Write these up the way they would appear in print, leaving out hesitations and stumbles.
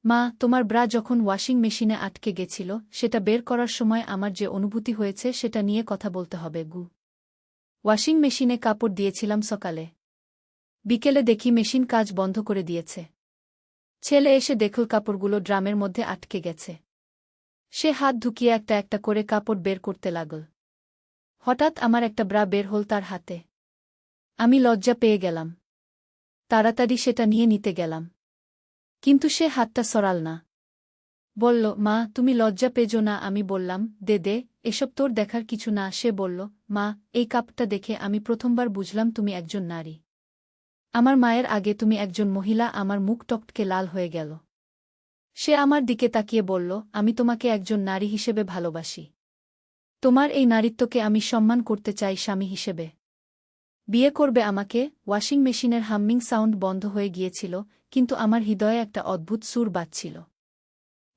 মা, তোমার ব্রা যখন ওয়াশিং মেশিনে আটকে গেছিল সেটা বের করার সময় আমার যে অনুভূতি হয়েছে সেটা নিয়ে কথা বলতে হবে গু। ওয়াশিং মেশিনে কাপড় দিয়েছিলাম সকালে। বিকেলে দেখি মেশিন কাজ বন্ধ করে দিয়েছে। ছেলে এসে দেখল কাপড়গুলো ড্রামের মধ্যে আটকে গেছে। সে হাত ঢুকিয়ে একটা একটা করে কাপড় বের করতে লাগল। হঠাৎ আমার একটা ব্রা বের হল তার হাতে। আমি লজ্জা পেয়ে গেলাম। তাড়াতাড়ি সেটা নিয়ে নিতে গেলাম। কিন্তু সে হাতটা সরাল না। বলল, মা, তুমি লজ্জা পেজো না। আমি বললাম, দে দে, এসব তোর দেখার কিছু না। সে বলল, মা, এই কাপটা দেখে আমি প্রথমবার বুঝলাম তুমি একজন নারী। আমার মায়ের আগে তুমি একজন মহিলা। আমার মুখ টকটকে লাল হয়ে গেল। সে আমার দিকে তাকিয়ে বলল, আমি তোমাকে একজন নারী হিসেবে ভালোবাসি। তোমার এই নারীত্বকে আমি সম্মান করতে চাই স্বামী হিসেবে। বিয়ে করবে আমাকে? ওয়াশিং মেশিনের হাম্মিং সাউন্ড বন্ধ হয়ে গিয়েছিল, কিন্তু আমার হৃদয়ে একটা অদ্ভুত সুর বাজছিল।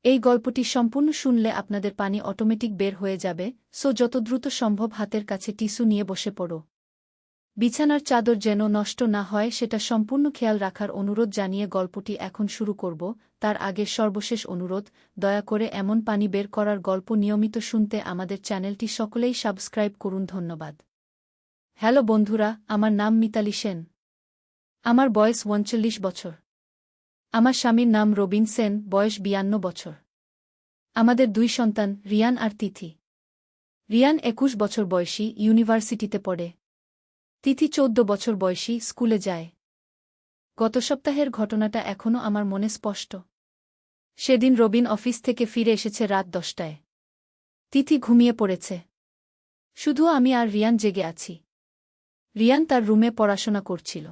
এই গল্পটি সম্পূর্ণ শুনলে আপনাদের পানি অটোমেটিক বের হয়ে যাবে, সো যত দ্রুত সম্ভব হাতের কাছে টিস্যু নিয়ে বসে পড়ো। বিছানার চাদর যেন নষ্ট না হয় সেটা সম্পূর্ণ খেয়াল রাখার অনুরোধ জানিয়ে গল্পটি এখন শুরু করব। তার আগে সর্বশেষ অনুরোধ, দয়া করে এমন পানি বের করার গল্প নিয়মিত শুনতে আমাদের চ্যানেলটি সকলেই সাবস্ক্রাইব করুন। ধন্যবাদ। হ্যালো বন্ধুরা, আমার নাম মিতালি সেন। আমার বয়স ৩৯ বছর। আমার স্বামীর নাম রবিন সেন, বয়স ৫২ বছর। আমাদের ২ সন্তান, রিয়ান আর তিথি। রিয়ান ২১ বছর বয়সী, ইউনিভার্সিটিতে পড়ে। তিথি ১৪ বছর বয়সী, স্কুলে যায়। গত সপ্তাহের ঘটনাটা এখনও আমার মনে স্পষ্ট। সেদিন রবিন অফিস থেকে ফিরে এসেছে রাত ১০টায়। তিথি ঘুমিয়ে পড়েছে। শুধু আমি আর রিয়ান জেগে আছি। রিয়ান তার রুমে পড়াশোনা করছিল।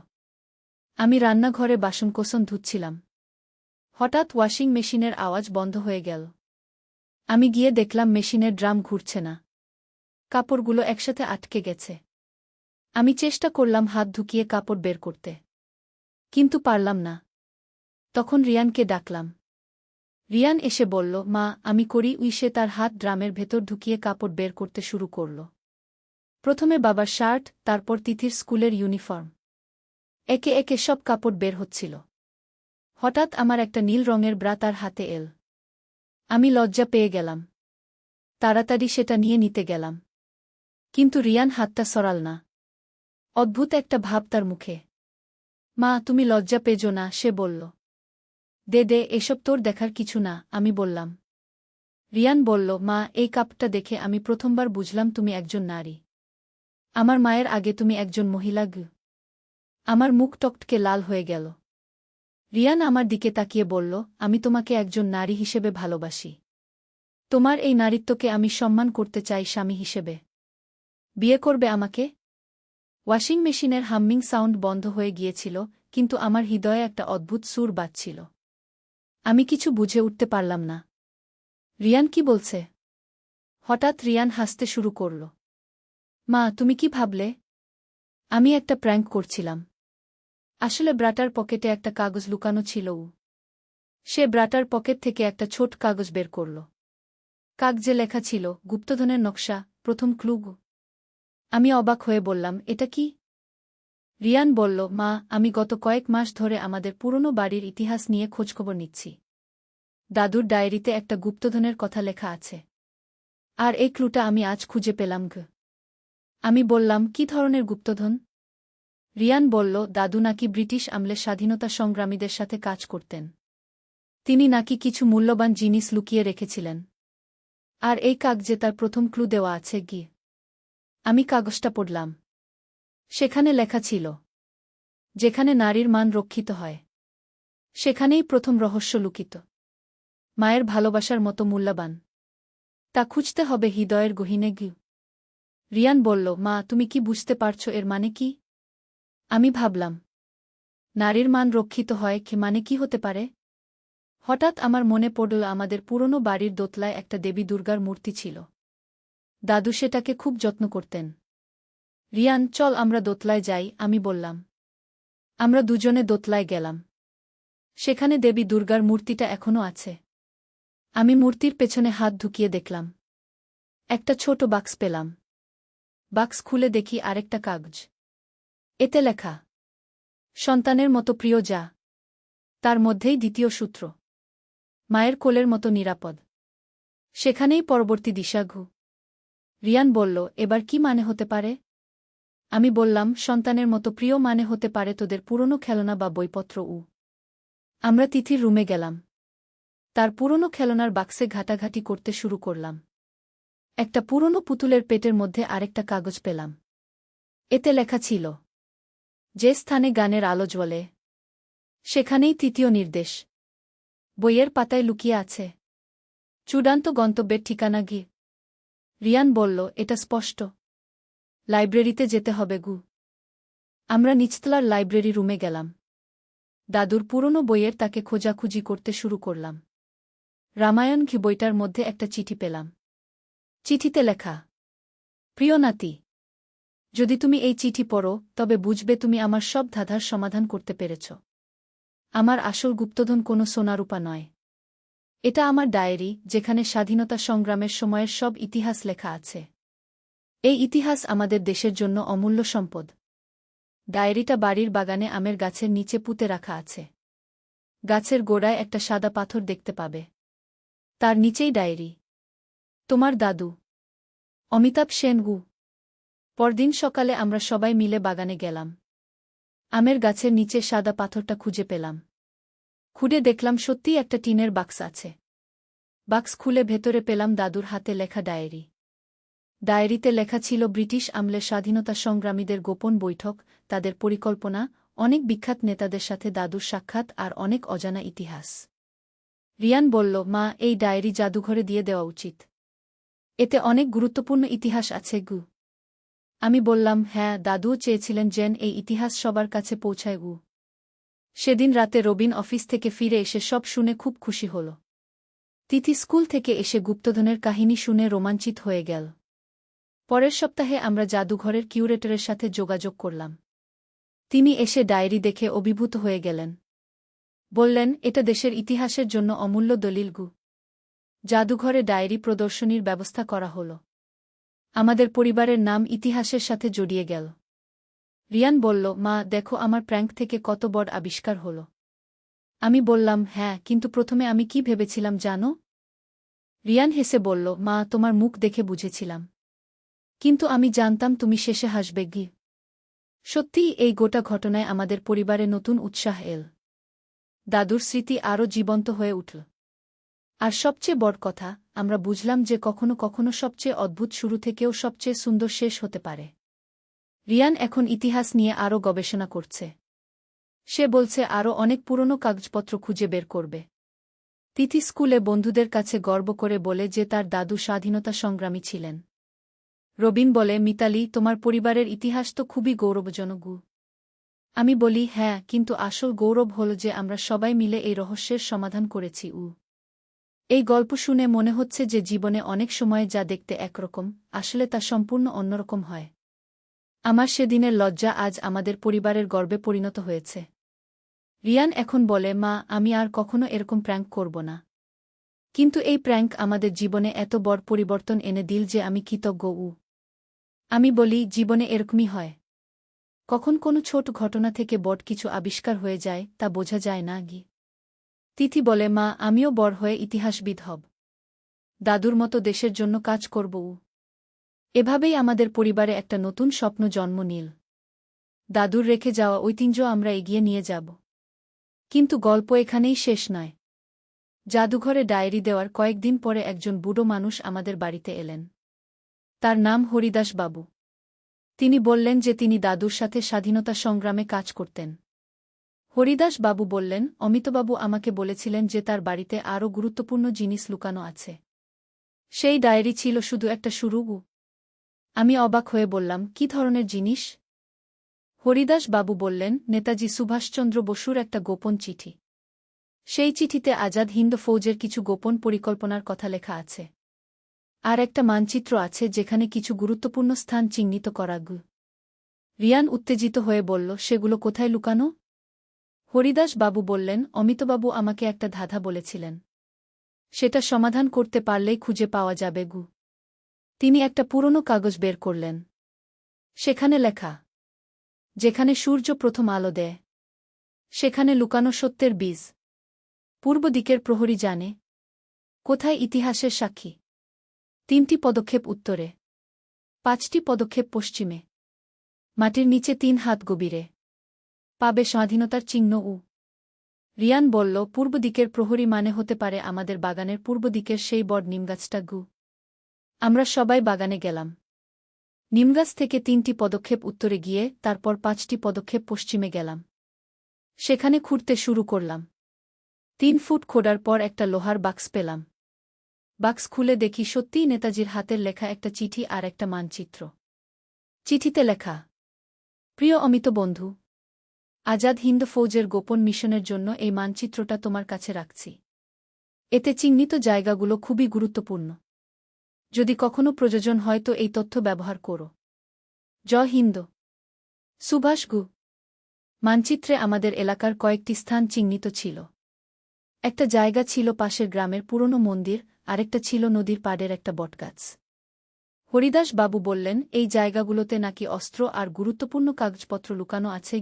আমি রান্নাঘরে বাসনকোসন ধুচ্ছিলাম। হঠাৎ ওয়াশিং মেশিনের আওয়াজ বন্ধ হয়ে গেল। আমি গিয়ে দেখলাম মেশিনের ড্রাম ঘুরছে না। কাপড়গুলো একসাথে আটকে গেছে। আমি চেষ্টা করলাম হাত ঢুকিয়ে কাপড় বের করতে, কিন্তু পারলাম না। তখন রিয়ানকে ডাকলাম। রিয়ান এসে বলল, মা, আমি করি। সে তার হাত ড্রামের ভেতর ঢুকিয়ে কাপড় বের করতে শুরু করল। প্রথমে বাবার শার্ট, তারপর তিথির স্কুলের ইউনিফর্ম। একে একে সব কাপড় বের হচ্ছিল। হঠাৎ আমার একটা নীল রঙের ব্রা তার হাতে এল। আমি লজ্জা পেয়ে গেলাম। তাড়াতাড়ি সেটা নিয়ে নিতে গেলাম। কিন্তু রিয়ান হাতটা সরাল না। অদ্ভুত একটা ভাব তার মুখে। মা, তুমি লজ্জা পেজো না, সে বলল। দে দে, এসব তোর দেখার কিছু না। আমি বললাম। রিয়ান বলল, মা, এই কাপটা দেখে আমি প্রথমবার বুঝলাম তুমি একজন নারী। আমার মায়ের আগে তুমি একজন মহিলা। আমার মুখ টকটকে লাল হয়ে গেল। রিয়ান আমার দিকে তাকিয়ে বলল, আমি তোমাকে একজন নারী হিসেবে ভালোবাসি। তোমার এই নারীত্বকে আমি সম্মান করতে চাই স্বামী হিসেবে। বিয়ে করবে আমাকে? ওয়াশিং মেশিনের হাম্মিং সাউন্ড বন্ধ হয়ে গিয়েছিল, কিন্তু আমার হৃদয়ে একটা অদ্ভুত সুর বাজছিল। আমি কিছু বুঝে উঠতে পারলাম না। রিয়ান কি বলছে? হঠাৎ রিয়ান হাসতে শুরু করল। মা, তুমি কি ভাবলে? আমি একটা প্র্যাঙ্ক করছিলাম। আসলে ব্রাটার পকেটে একটা কাগজ লুকানো ছিল। সে ব্রাটার পকেট থেকে একটা ছোট কাগজ বের করল। কাগজে লেখা ছিল, গুপ্তধনের নকশা, প্রথম ক্লু। আমি অবাক হয়ে বললাম, এটা কি? রিয়ান বলল, মা, আমি গত কয়েক মাস ধরে আমাদের পুরনো বাড়ির ইতিহাস নিয়ে খোঁজখবর নিচ্ছি। দাদুর ডায়েরিতে একটা গুপ্তধনের কথা লেখা আছে। আর এই ক্লুটা আমি আজ খুঁজে পেলাম। আমি বললাম, কি ধরনের গুপ্তধন? রিয়ান বলল, দাদু নাকি ব্রিটিশ আমলে স্বাধীনতা সংগ্রামীদের সাথে কাজ করতেন। তিনি নাকি কিছু মূল্যবান জিনিস লুকিয়ে রেখেছিলেন। আর এই কাগজে তার প্রথম ক্লু দেওয়া আছে। আমি কাগজটা পড়লাম। সেখানে লেখা ছিল, যেখানে নারীর মান রক্ষিত হয়, সেখানেই প্রথম রহস্য লুকিত। মায়ের ভালোবাসার মতো মূল্যবান। তা খুঁজতে হবে হৃদয়ের গহীনে। রিয়ান বলল, মা, তুমি কি বুঝতে পারছো এর মানে কি? আমি ভাবলাম, নারীর মান রক্ষিত হয় মানে কি হতে পারে? হঠাৎ আমার মনে পড়ল আমাদের পুরনো বাড়ির দোতলায় একটা দেবী দুর্গার মূর্তি ছিল। দাদু সেটাকে খুব যত্ন করতেন। রিয়ান, চল আমরা দোতলায় যাই, আমি বললাম। আমরা দুজনে দোতলায় গেলাম। সেখানে দেবী দুর্গার মূর্তিটা এখনও আছে। আমি মূর্তির পেছনে হাত ঢুকিয়ে দেখলাম। একটা ছোট বাক্স পেলাম। বাক্স খুলে দেখি আরেকটা কাগজ। এতে লেখা, সন্তানের মতো প্রিয় যা। তার মধ্যেই দ্বিতীয় সূত্র। মায়ের কোলের মতো নিরাপদ। সেখানেই পরবর্তী দিশা ঘু। রিয়ান বলল, এবার কি মানে হতে পারে? আমি বললাম, সন্তানের মতো প্রিয় মানে হতে পারে তোদের পুরনো খেলনা বা বইপত্র। আমরা তিথির রুমে গেলাম। তার পুরনো খেলনার বাক্সে ঘাটাঘাটি করতে শুরু করলাম। একটা পুরনো পুতুলের পেটের মধ্যে আরেকটা কাগজ পেলাম। এতে লেখা ছিল, যে স্থানে গানের আলো জ্বলে সেখানেই তৃতীয় নির্দেশ। বইয়ের পাতায় লুকিয়ে আছে চূড়ান্ত গন্তব্যের ঠিকানা। রিয়ান বলল, এটা স্পষ্ট। লাইব্রেরিতে যেতে হবে গু। আমরা নিচতলার লাইব্রেরি রুমে গেলাম। দাদুর পুরনো বইয়ের তাকে খোঁজাখুঁজি করতে শুরু করলাম। রামায়ণ বইটার মধ্যে একটা চিঠি পেলাম। চিঠিতে লেখা, প্রিয় নাতি, যদি তুমি এই চিঠি পড়ো তবে বুঝবে তুমি আমার সব ধাঁধার সমাধান করতে পেরেছ। আমার আসল গুপ্তধন কোনো সোনারূপা নয়। এটা আমার ডায়েরি, যেখানে স্বাধীনতা সংগ্রামের সময়ের সব ইতিহাস লেখা আছে। এই ইতিহাস আমাদের দেশের জন্য অমূল্য সম্পদ। ডায়েরিটা বাড়ির বাগানে আমের গাছের নিচে পুঁতে রাখা আছে। গাছের গোড়ায় একটা সাদা পাথর দেখতে পাবে। তার নিচেই ডায়েরি। তোমার দাদু, অমিতাভ সেন গু। পরদিন সকালে আমরা সবাই মিলে বাগানে গেলাম। আমের গাছের নিচে সাদা পাথরটা খুঁজে পেলাম। খুঁড়ে দেখলাম সত্যিই একটা টিনের বাক্স আছে। বাক্স খুলে ভেতরে পেলাম দাদুর হাতে লেখা ডায়েরি। ডায়েরিতে লেখা ছিল ব্রিটিশ আমলের স্বাধীনতা সংগ্রামীদের গোপন বৈঠক, তাদের পরিকল্পনা, অনেক বিখ্যাত নেতাদের সাথে দাদুর সাক্ষাৎ আর অনেক অজানা ইতিহাস। রিয়ান বলল, মা, এই ডায়েরি জাদুঘরে দিয়ে দেওয়া উচিত। এতে অনেক গুরুত্বপূর্ণ ইতিহাস আছে গু। আমি বললাম, হ্যাঁ, দাদুও চেয়েছিলেন যেন এই ইতিহাস সবার কাছে পৌঁছায় গু। সেদিন রাতে রবিন অফিস থেকে ফিরে এসে সব শুনে খুব খুশি হল। তিথি স্কুল থেকে এসে গুপ্তধনের কাহিনী শুনে রোমাঞ্চিত হয়ে গেল। পরের সপ্তাহে আমরা জাদুঘরের কিউরেটরের সাথে যোগাযোগ করলাম। তিনি এসে ডায়েরি দেখে অভিভূত হয়ে গেলেন। বললেন, এটা দেশের ইতিহাসের জন্য অমূল্য দলিল গু। জাদুঘরে ডায়েরি প্রদর্শনীর ব্যবস্থা করা হল। আমাদের পরিবারের নাম ইতিহাসের সাথে জড়িয়ে গেল। রিয়ান বলল, মা, দেখো আমার প্র্যাঙ্ক থেকে কত বড় আবিষ্কার হল। আমি বললাম, হ্যাঁ, কিন্তু প্রথমে আমি কি ভেবেছিলাম জানো? রিয়ান হেসে বলল, মা, তোমার মুখ দেখে বুঝেছিলাম। কিন্তু আমি জানতাম তুমি শেষে হাসবে গি। সত্যিই এই গোটা ঘটনায় আমাদের পরিবারে নতুন উৎসাহ এল। দাদুর স্মৃতি আরও জীবন্ত হয়ে উঠল। আর সবচেয়ে বড় কথা, আমরা বুঝলাম যে কখনো কখনো সবচেয়ে অদ্ভুত শুরু থেকেও সবচেয়ে সুন্দর শেষ হতে পারে। রিয়ান এখন ইতিহাস নিয়ে আরও গবেষণা করছে। সে বলছে আরও অনেক পুরনো কাগজপত্র খুঁজে বের করবে। তিথি স্কুলে বন্ধুদের কাছে গর্ব করে বলে যে তার দাদু স্বাধীনতা সংগ্রামী ছিলেন। রবিন বলে, মিতালি, তোমার পরিবারের ইতিহাস তো খুবই গৌরবজনক। আমি বলি, হ্যাঁ, কিন্তু আসল গৌরব হল যে আমরা সবাই মিলে এই রহস্যের সমাধান করেছি। এই গল্প শুনে মনে হচ্ছে যে জীবনে অনেক সময় যা দেখতে একরকম, আসলে তা সম্পূর্ণ অন্যরকম হয়। আমার সেদিনের লজ্জা আজ আমাদের পরিবারের গর্বে পরিণত হয়েছে। রিয়ান এখন বলে, মা, আমি আর কখনো এরকম প্র্যাঙ্ক করব না। কিন্তু এই প্র্যাঙ্ক আমাদের জীবনে এত বড় পরিবর্তন এনে দিল যে আমি কৃতজ্ঞ। আমি বলি, জীবনে এরকমই হয়। কখন কোনো ছোট ঘটনা থেকে বড় কিছু আবিষ্কার হয়ে যায় তা বোঝা যায় না গি। তিথি বলে, মা, আমিও বড় হয়ে ইতিহাসবিদ হব। দাদুর মতো দেশের জন্য কাজ করব। এভাবেই আমাদের পরিবারে একটা নতুন স্বপ্ন জন্ম নিল। দাদুর রেখে যাওয়া ঐতিহ্য আমরা এগিয়ে নিয়ে যাব। কিন্তু গল্প এখানেই শেষ নয়। জাদুঘরে ডায়েরি দেওয়ার কয়েকদিন পরে একজন বুড়ো মানুষ আমাদের বাড়িতে এলেন। তার নাম হরিদাস বাবু। তিনি বললেন যে তিনি দাদুর সাথে স্বাধীনতা সংগ্রামে কাজ করতেন। হরিদাস বাবু বললেন, অমিতবাবু আমাকে বলেছিলেন যে তার বাড়িতে আরও গুরুত্বপূর্ণ জিনিস লুকানো আছে। সেই ডায়েরি ছিল শুধু একটা শুরু। আমি অবাক হয়ে বললাম, কি ধরনের জিনিস? হরিদাস বাবু বললেন, নেতাজি সুভাষচন্দ্র বসুর একটা গোপন চিঠি। সেই চিঠিতে আজাদ হিন্দ ফৌজের কিছু গোপন পরিকল্পনার কথা লেখা আছে। আর একটা মানচিত্র আছে যেখানে কিছু গুরুত্বপূর্ণ স্থান চিহ্নিত করা। রিয়ান উত্তেজিত হয়ে বলল, সেগুলো কোথায় লুকানো? হরিদাস বাবু বললেন, অমিতবাবু আমাকে একটা ধাঁধা বলেছিলেন। সেটা সমাধান করতে পারলেই খুঁজে পাওয়া যাবে। তিনি একটা পুরনো কাগজ বের করলেন। সেখানে লেখা, যেখানে সূর্য প্রথম আলো দেয় সেখানে লুকানো সত্যের বীজ। পূর্ব দিকের প্রহরী জানে কোথায় ইতিহাসের সাক্ষী? 3টি পদক্ষেপ উত্তরে, 5টি পদক্ষেপ পশ্চিমে, মাটির নিচে 3 হাত গভীরে, পাবে স্বাধীনতার চিহ্ন রিয়ান বলল, পূর্ব দিকের প্রহরী মানে হতে পারে আমাদের বাগানের পূর্ব দিকের সেই বড় নিমগাছটা আমরা সবাই বাগানে গেলাম। নিমগাছ থেকে 3টি পদক্ষেপ উত্তরে গিয়ে তারপর 5টি পদক্ষেপ পশ্চিমে গেলাম। সেখানে খুঁড়তে শুরু করলাম। 3 ফুট খোঁড়ার পর একটা লোহার বাক্স পেলাম। বাক্স খুলে দেখি সত্যিই নেতাজির হাতের লেখা একটা চিঠি আর একটা মানচিত্র। চিঠিতে লেখা, প্রিয় অমিত বন্ধু, আজাদ হিন্দ ফৌজের গোপন মিশনের জন্য এই মানচিত্রটা তোমার কাছে রাখছি। এতে চিহ্নিত জায়গাগুলো খুবই গুরুত্বপূর্ণ। যদি কখনো প্রয়োজন হয় তো এই তথ্য ব্যবহার করো। জয় হিন্দ। সুভাষ মানচিত্রে আমাদের এলাকার কয়েকটি স্থান চিহ্নিত ছিল। একটা জায়গা ছিল পাশের গ্রামের পুরনো মন্দির, আরেকটা ছিল নদীর পাড়ের একটা বটগাছ। হরিদাস বাবু বললেন, এই জায়গাগুলোতে নাকি অস্ত্র আর গুরুত্বপূর্ণ কাগজপত্র লুকানো আছে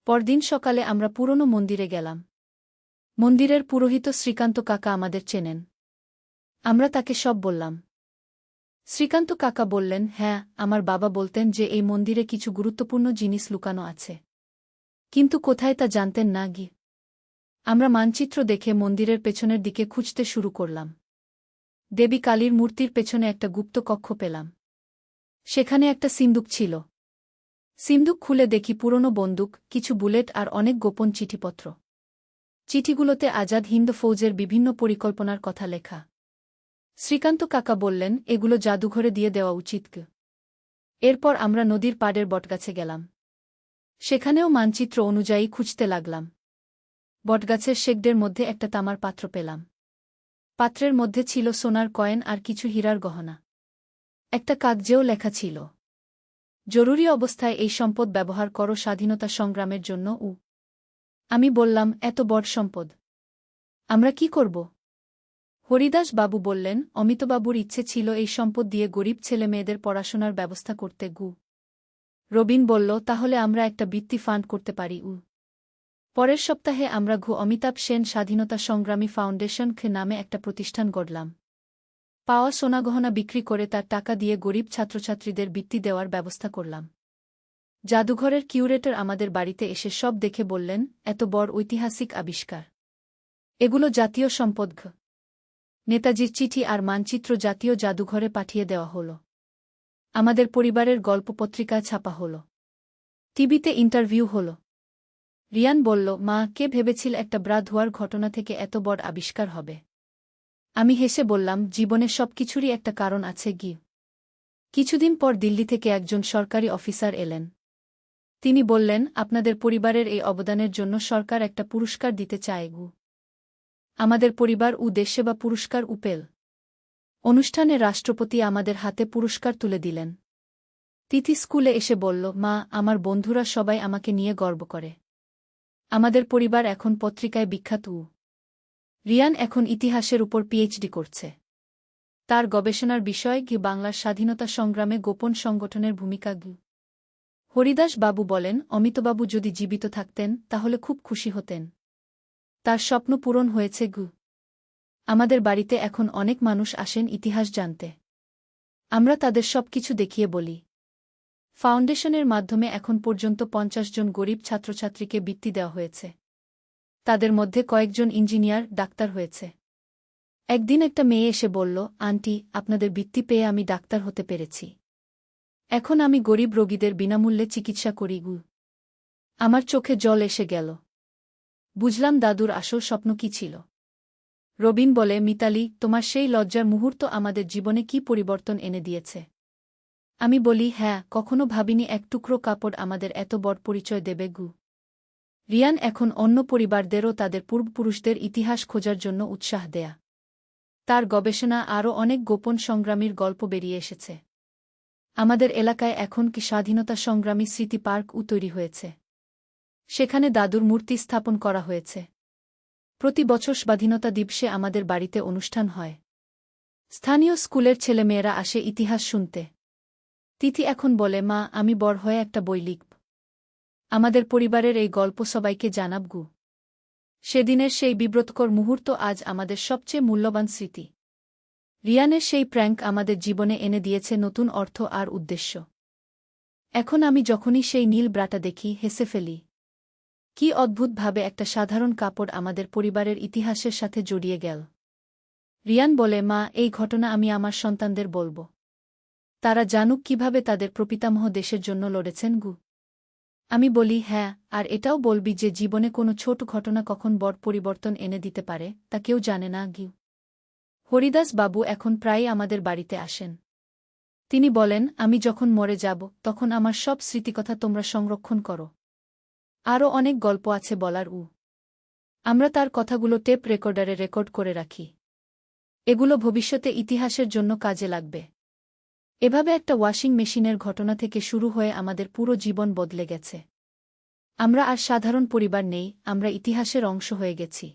পরদিন সকালে আমরা পুরনো মন্দিরে গেলাম। মন্দিরের পুরোহিত শ্রীকান্ত কাকা আমাদের চেনেন। আমরা তাকে সব বললাম। শ্রীকান্ত কাকা বললেন, হ্যাঁ, আমার বাবা বলতেন যে এই মন্দিরে কিছু গুরুত্বপূর্ণ জিনিস লুকানো আছে, কিন্তু কোথায় তা জানতেন না আমরা মানচিত্র দেখে মন্দিরের পেছনের দিকে খুঁজতে শুরু করলাম। দেবী কালীর মূর্তির পেছনে একটা গুপ্ত কক্ষ পেলাম। সেখানে একটা সিন্দুক ছিল। সিন্দুক খুলে দেখি পুরনো বন্দুক, কিছু বুলেট আর অনেক গোপন চিঠিপত্র। চিঠিগুলোতে আজাদ হিন্দ ফৌজের বিভিন্ন পরিকল্পনার কথা লেখা। শ্রীকান্ত কাকা বললেন, এগুলো জাদুঘরে দিয়ে দেওয়া উচিত। এরপর আমরা নদীর পাড়ের বটগাছে গেলাম। সেখানেও মানচিত্র অনুযায়ী খুঁজতে লাগলাম। বটগাছের শেকডের মধ্যে একটা তামার পাত্র পেলাম। পাত্রের মধ্যে ছিল সোনার কয়েন আর কিছু হীরার গহনা। একটা কাগজেও লেখা ছিল, জরুরি অবস্থায় এই সম্পদ ব্যবহার করো স্বাধীনতা সংগ্রামের জন্য আমি বললাম, এত বড় সম্পদ আমরা কি করব? হরিদাস বাবু বললেন, অমিতবাবুর ইচ্ছে ছিল এই সম্পদ দিয়ে গরিব ছেলেমেয়েদের পড়াশোনার ব্যবস্থা করতে রবিন বলল, তাহলে আমরা একটা বৃত্তি ফান্ড করতে পারি পরের সপ্তাহে আমরা অমিতাভ সেন স্বাধীনতা সংগ্রামী ফাউন্ডেশন নামে একটা প্রতিষ্ঠান গড়লাম। পাওয়া সোনাগহনা বিক্রি করে তার টাকা দিয়ে গরিব ছাত্রছাত্রীদের বৃত্তি দেওয়ার ব্যবস্থা করলাম। জাদুঘরের কিউরেটর আমাদের বাড়িতে এসে সব দেখে বললেন, এত বড় ঐতিহাসিক আবিষ্কার, এগুলো জাতীয় সম্পদ। নেতাজির চিঠি আর মানচিত্র জাতীয় জাদুঘরে পাঠিয়ে দেওয়া হল। আমাদের পরিবারের গল্প পত্রিকা ছাপা হল। টিভিতে ইন্টারভিউ হল। রিয়ান বলল, মা, কে ভেবেছিল একটা ব্রা ধোয়ার ঘটনা থেকে এত বড় আবিষ্কার হবে? আমি হেসে বললাম, জীবনের সব কিছুরই একটা কারণ আছে কিছুদিন পর দিল্লি থেকে একজন সরকারি অফিসার এলেন। তিনি বললেন, আপনাদের পরিবারের এই অবদানের জন্য সরকার একটা পুরস্কার দিতে চায় আমাদের পরিবার দেশসেবা পুরস্কার পেল। অনুষ্ঠানে রাষ্ট্রপতি আমাদের হাতে পুরস্কার তুলে দিলেন। তিথি স্কুলে এসে বলল, মা, আমার বন্ধুরা সবাই আমাকে নিয়ে গর্ব করে। আমাদের পরিবার এখন পত্রিকায় বিখ্যাত রিয়ান এখন ইতিহাসের উপর পিএইচডি করছে। তার গবেষণার বিষয় বাংলার স্বাধীনতা সংগ্রামে গোপন সংগঠনের ভূমিকা হরিদাস বাবু বলেন, অমিতবাবু যদি জীবিত থাকতেন তাহলে খুব খুশি হতেন। তার স্বপ্ন পূরণ হয়েছে আমাদের বাড়িতে এখন অনেক মানুষ আসেন ইতিহাস জানতে। আমরা তাদের সবকিছু দেখিয়ে বলি। ফাউন্ডেশনের মাধ্যমে এখন পর্যন্ত 50 জন গরিব ছাত্রছাত্রীকে বৃত্তি দেওয়া হয়েছে। তাদের মধ্যে কয়েকজন ইঞ্জিনিয়ার, ডাক্তার হয়েছে। একদিন একটা মেয়ে এসে বলল, আন্টি, আপনাদের বৃত্তি পেয়ে আমি ডাক্তার হতে পেরেছি। এখন আমি গরিব রোগীদের বিনামূল্যে চিকিৎসা করি আমার চোখে জল এসে গেল। বুঝলাম দাদুর আসল স্বপ্ন কি ছিল। রবিন বলে, মিতালি, তোমার সেই লজ্জার মুহূর্ত আমাদের জীবনে কি পরিবর্তন এনে দিয়েছে। আমি বলি, হ্যাঁ, কখনো ভাবিনি এক টুকরো কাপড় আমাদের এত বড় পরিচয় দেবে রিয়ান এখন অন্য পরিবারদেরও তাদের পূর্বপুরুষদের ইতিহাস খোঁজার জন্য উৎসাহ দেয়া। তার গবেষণা আরও অনেক গোপন সংগ্রামীর গল্প বেরিয়ে এসেছে। আমাদের এলাকায় এখন স্বাধীনতা সংগ্রামী স্মৃতি পার্ক তৈরি হয়েছে। সেখানে দাদুর মূর্তি স্থাপন করা হয়েছে। প্রতি বছর স্বাধীনতা দিবসে আমাদের বাড়িতে অনুষ্ঠান হয়। স্থানীয় স্কুলের ছেলেমেয়েরা আসে ইতিহাস শুনতে। তিথি এখন বলে, মা, আমি বড় হয়ে একটা বই লিখব। আমাদের পরিবারের এই গল্প সবাইকে জানাব সেদিনের সেই বিব্রতকর মুহূর্ত আজ আমাদের সবচেয়ে মূল্যবান স্মৃতি। রিয়ানের সেই প্র্যাঙ্ক আমাদের জীবনে এনে দিয়েছে নতুন অর্থ আর উদ্দেশ্য। এখন আমি যখনই সেই নীল ব্রাটা দেখি হেসে ফেলি। কি অদ্ভুতভাবে একটা সাধারণ কাপড় আমাদের পরিবারের ইতিহাসের সাথে জড়িয়ে গেল। রিয়ান বলে, মা, এই ঘটনা আমি আমার সন্তানদের বলব। তারা জানুক কিভাবে তাদের প্রপিতামহ দেশের জন্য লড়েছেন। আমি বলি, হ্যাঁ, আর এটাও বলবি যে জীবনে কোনো ছোট ঘটনা কখন বড় পরিবর্তন এনে দিতে পারে তা কেউ জানে না। হরিদাস বাবু এখন প্রায়ই আমাদের বাড়িতে আসেন। তিনি বলেন, আমি যখন মরে যাব তখন আমার সব স্মৃতিকথা তোমরা সংরক্ষণ করো। আরও অনেক গল্প আছে বলার। আমরা তার কথাগুলো টেপ রেকর্ডারে রেকর্ড করে রাখি। এগুলো ভবিষ্যতে ইতিহাসের জন্য কাজে লাগবে। এভাবে একটা ওয়াশিং মেশিনের ঘটনা থেকে শুরু হয়ে আমাদের পুরো জীবন বদলে গেছে। আমরা আর সাধারণ পরিবার নেই, আমরা ইতিহাসের অংশ হয়ে গেছি।